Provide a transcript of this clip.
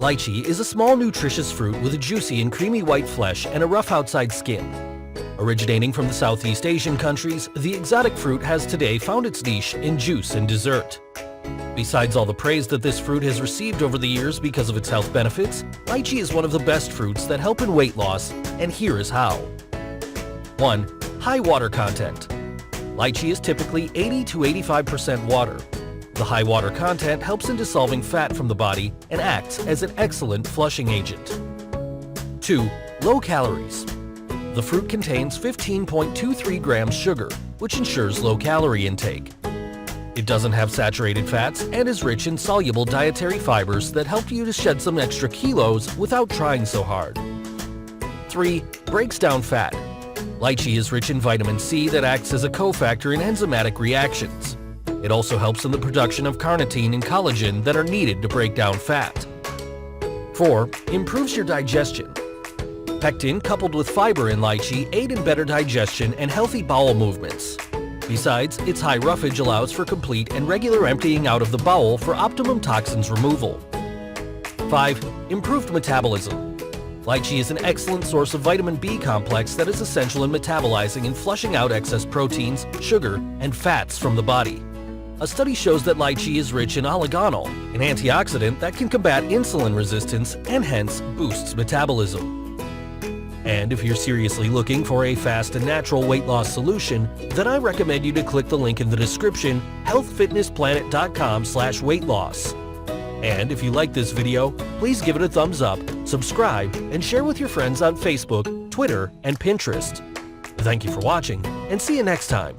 Lychee is a small nutritious fruit with a juicy and creamy white flesh and a rough outside skin. Originating from the Southeast Asian countries, the exotic fruit has today found its niche in juice and dessert. Besides all the praise that this fruit has received over the years because of its health benefits, lychee is one of the best fruits that help in weight loss, and here is how. 1. High water content. Lychee is typically 80 to 85% water. The high water content helps in dissolving fat from the body and acts as an excellent flushing agent. 2. Low calories. The fruit contains 15.23 grams sugar, which ensures low calorie intake. It doesn't have saturated fats and is rich in soluble dietary fibers that help you to shed some extra kilos without trying so hard. 3. Breaks down fat. Lychee is rich in vitamin C that acts as a cofactor in enzymatic reactions. It also helps in the production of carnitine and collagen that are needed to break down fat. 4. Improves your digestion. Pectin coupled with fiber in lychee aid in better digestion and healthy bowel movements. Besides, its high roughage allows for complete and regular emptying out of the bowel for optimum toxins removal. 5. Improved metabolism. Lychee is an excellent source of vitamin B complex that is essential in metabolizing and flushing out excess proteins, sugar, and fats from the body. A study shows that lychee is rich in oligonol, an antioxidant that can combat insulin resistance and hence boosts metabolism. And if you're seriously looking for a fast and natural weight loss solution, then I recommend you to click the link in the description, healthfitnessplanet.com/weightloss. And if you like this video, please give it a thumbs up, subscribe, and share with your friends on Facebook, Twitter, and Pinterest. Thank you for watching, and see you next time.